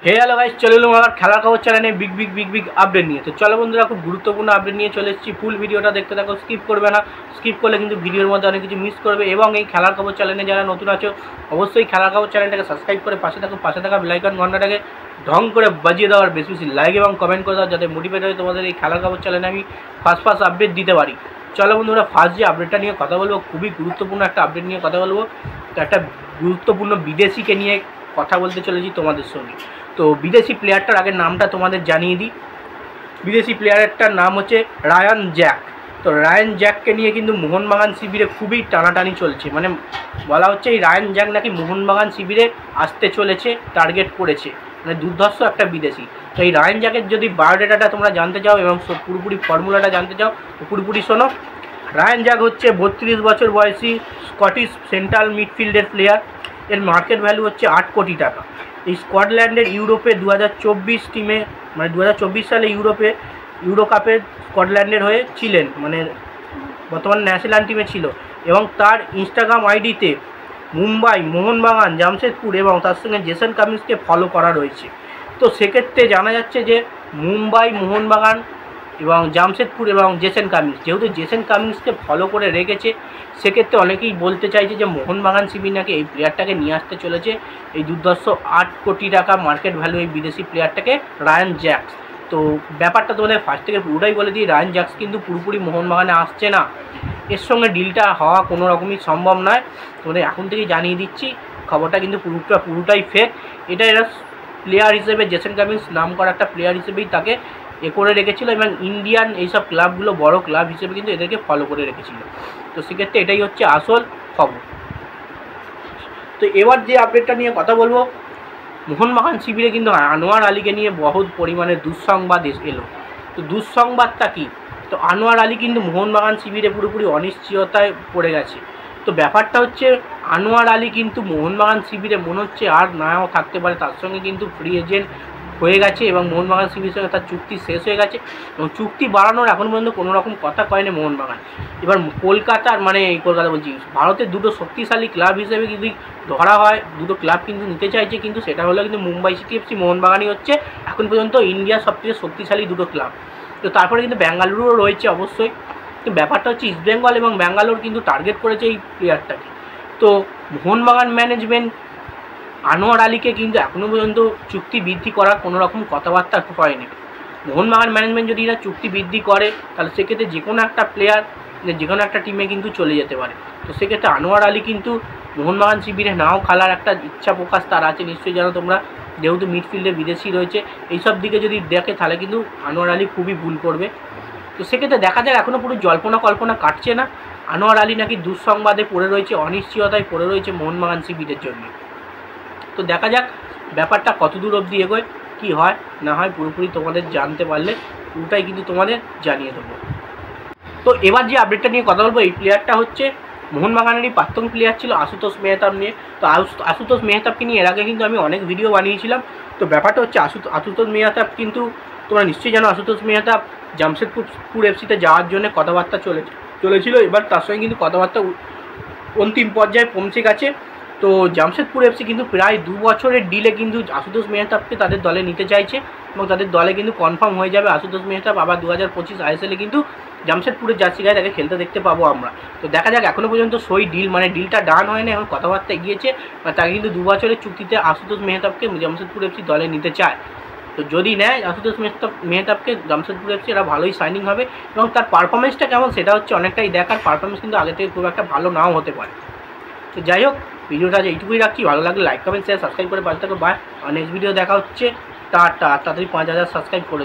হে hello guys, চলে এলাম আবার খেলার খবর চ্যানেলে বিগ আপডেট নিয়ে। তো চলো বন্ধুরা, খুব গুরুত্বপূর্ণ আপডেট নিয়ে চলে এসেছি। ফুল ভিডিওটা দেখতে থাকো, স্কিপ করবে না। স্কিপ করলে কিন্তু ভিডিওর মধ্যে অনেক কিছু মিস করবে। এবং এই খেলার খবর চ্যানেলে যারা নতুন আছো, অবশ্যই খেলার খবর চ্যানেলটাকে সাবস্ক্রাইব করে পাশে থাকা বেল আইকন ঘন্টাটাকে ঢং করে বাজিয়ে দেওয়ার বেশি লাইক এবং কমেন্ট করে দাও, যাতে মোটিভেট হয় তোমাদের এই খেলার খবর চ্যানেলে আমি ফার্স্ট আপডেট দিতে পারি। চলো বন্ধুরা, ফার্স্ট যে আপডেটটা নিয়ে কথা বলবো, খুবই গুরুত্বপূর্ণ একটা আপডেট নিয়ে কথা বলবো। তো একটা গুরুত্বপূর্ণ বিদেশিকে নিয়ে কথা বলতে চলেছি তোমাদের সঙ্গে। তো বিদেশি প্লেয়ারটার আগে নামটা তোমাদের জানিয়ে দিই। বিদেশি প্লেয়ারটার নাম হচ্ছে রায়ান জ্যাক। তো রায়ান জ্যাককে নিয়ে কিন্তু মোহনবাগান শিবিরে খুবই টানাটানি চলছে। মানে বলা হচ্ছে এই রায়ান জ্যাক নাকি মোহনবাগান শিবিরে আসতে চলেছে, টার্গেট করেছে। মানে দুর্ধর্ষ একটা বিদেশি। তো এই রায়ান জ্যাকের যদি বায়োডাটাটা তোমরা জানতে চাও এবং পুরোপুরি ফর্মুলাটা জানতে চাও, তো পুরোপুরি শোনো। রায়ান জ্যাক হচ্ছে 32 বছর বয়সী স্কটিশ সেন্ট্রাল মিডফিল্ডের প্লেয়ার। এর মার্কেট ভ্যালু হচ্ছে 8 কোটি টাকা। এই স্কটল্যান্ডের ইউরোপে 2024 টিমে, মানে 2024 সালে ইউরো কাপে স্কটল্যান্ডের হয়ে ছিলেন, মানে বর্তমানে ন্যাশনাল টিমে ছিল। এবং তার ইনস্টাগ্রাম আইডিতে মুম্বাই, মোহনবাগান, জামশেদপুর এবং তার সঙ্গে জেসন কামিন্সকে ফলো করা রয়েছে। তো সেক্ষেত্রে জানা যাচ্ছে যে মুম্বাই, মোহনবাগান এবং জামশেদপুর এবং জেসন কামিন্স, যেহেতু জেসন কামিন্সকে ফলো করে রেখেছে, সেক্ষেত্রে অনেকেই বলতে চাইছে যে মোহনবাগান শিবির নাকি এই প্লেয়ারটাকে নিয়ে আসতে চলেছে। এই দুর্ধর্ষ 8 কোটি টাকা মার্কেট ভ্যালু এই বিদেশি প্লেয়ারটাকে, রায়ান জ্যাক্স। তো ব্যাপারটা তোমাদের ফার্স্ট থেকে পুরোটাই বলে দিই, রায়ান জ্যাক্স কিন্তু পুরোপুরি মোহনবাগানে আসছে না। এর সঙ্গে ডিলটা হওয়া কোনো রকমই সম্ভব নয়। তোমাদের এখন থেকেই জানিয়ে দিচ্ছি, খবরটা কিন্তু পুরোটাই ফেক। এরা প্লেয়ার হিসেবে, জেসন কামিন্স নাম করা একটা প্লেয়ার হিসেবেই তাকে করে রেখেছিল এবং ইন্ডিয়ান এইসব ক্লাবগুলো বড় ক্লাব হিসেবে কিন্তু এদেরকে ফলো করে রেখেছিল। তো সেক্ষেত্রে এটাই হচ্ছে আসল খবর। তো এবার যে আপডেটটা নিয়ে কথা বলবো, মোহনবাগান শিবিরে কিন্তু আনোয়ার আলীকে নিয়ে বহুত পরিমাণে দুঃসংবাদ এলো। তো দুঃসংবাদটা কি? তো আনোয়ার আলী কিন্তু মোহনবাগান শিবিরে পুরোপুরি অনিশ্চয়তায় পড়ে গেছে। তো ব্যাপারটা হচ্ছে, আনোয়ার আলী কিন্তু মোহনবাগান শিবিরে মনে হচ্ছে আর নাও থাকতে পারে। তার সঙ্গে কিন্তু ফ্রি এজেন্ট হয়ে গেছে এবং মোহনবাগান শিবিরের সঙ্গে তার চুক্তি শেষ হয়ে গেছে এবং চুক্তি বাড়ানোর এখন পর্যন্ত কোনো রকম কথা কয়নি মোহনবাগান। এবার কলকাতার, মানে এই কলকাতা বলছি, ভারতের দুটো শক্তিশালী ক্লাব হিসেবে যদি ধরা হয়, দুটো ক্লাব কিন্তু নিতে চাইছে, কিন্তু সেটা হলো কিন্তু মুম্বাই সিটি এফসি, মোহনবাগানই হচ্ছে এখন পর্যন্ত ইন্ডিয়ার সবথেকে শক্তিশালী দুটো ক্লাব। তো তারপরে কিন্তু বেঙ্গালুরুও রয়েছে অবশ্যই। তো ব্যাপারটা হচ্ছে ইস্টবেঙ্গল এবং ব্যাঙ্গালোর কিন্তু টার্গেট করেছে এই প্লেয়ারটাকে। তো মোহনবাগান ম্যানেজমেন্ট আনোয়ার আলীকে কিন্তু এখনও পর্যন্ত চুক্তি বৃদ্ধি করার কোনো রকম কথাবার্তা হয়নি। মোহনবাগান ম্যানেজমেন্ট যদি এরা চুক্তি বৃদ্ধি করে, তাহলে সেক্ষেত্রে যে কোনো একটা প্লেয়ার যে কোনো একটা টিমে কিন্তু চলে যেতে পারে। তো সেক্ষেত্রে আনোয়ার আলী কিন্তু মোহনবাগান শিবিরে নাও খেলার একটা ইচ্ছা প্রকাশ তার আছে নিশ্চয়ই জানো তোমরা। যেহেতু মিডফিল্ডে বিদেশি রয়েছে, এইসব দিকে যদি দেখে তাহলে কিন্তু আনোয়ার আলী খুবই ভুল করবে। তো সেক্ষেত্রে দেখা যাক, এখনও পুরো জল্পনা কল্পনা কাটছে না। আনোয়ার আলী নাকি দুঃসংবাদে পড়ে রয়েছে, অনিশ্চয়তায় পড়ে রয়েছে মোহনবাগান শিবিরের জন্য। তো দেখা যাক ব্যাপারটা কত দূর অবধি এগোয়, কী হয় না হয় পুরোপুরি তোমাদের জানতে পারলে পুরোটাই কিন্তু তোমাদের জানিয়ে দেবো। তো এবার যে আপডেটটা নিয়ে কথা বলবো, এই প্লেয়ারটা হচ্ছে মোহনবাগানেরই প্রাক্তন প্লেয়ার ছিল আশুতোষ মেহতাব নিয়ে। তো আশুতোষ মেহতাবকে নিয়ে এর আগে কিন্তু আমি অনেক ভিডিও বানিয়েছিলাম। তো ব্যাপারটা হচ্ছে আশুতোষ মেহতাব কিন্তু তোমরা নিশ্চয়ই জানো, আশুতোষ মেহতাব জামশেদপুর এফসিতে যাওয়ার জন্য কথাবার্তা চলেছিল। এবার তার সঙ্গে কিন্তু কথাবার্তা অন্তিম পর্যায়ে পৌঁছে গেছে। তো জামশেদপুর এফসি কিন্তু প্রায় 2 বছরের ডিলে কিন্তু আশুতোষ মেহতাবকে তাদের দলে নিতে চাইছে এবং তাদের দলে কিন্তু কনফার্ম হয়ে যাবে আশুতোষ মেহতাব। আবার 2025 আইএসএলে কিন্তু জামশেদপুরের জার্সি গায়ে তাকে খেলতে দেখতে পাবো আমরা। তো দেখা যাক, এখনও পর্যন্ত ডিলটা ডান হয় না, এখন কথাবার্তা এগিয়েছে। তাকে কিন্তু 2 বছরের চুক্তিতে আশুতোষ মেহতাবকে জামশেদপুর এফসি দলে নিতে চায়। তো যদি নেয় আশুতোষ মেহতাবকে জামশেদপুর এফসি, এরা ভালোই সাইনিং হবে। এবং তার পারফরমেন্সটা কেমন সেটা হচ্ছে অনেকটাই দেখার। পারফরমেন্স কিন্তু আগে থেকে খুব একটা ভালো নাও হতে পারে। তো যাই হোক, ভিডিওটা এইটুকুই রাখছি। ভালো লাগলে লাইক, কমেন্ট, শেয়ার, সাবস্ক্রাইব করে পাশে থাকো। বাই। আর নেক্সট ভিডিও দেখা হচ্ছে। তাড়াতাড়ি 5000 সাবস্ক্রাইব করে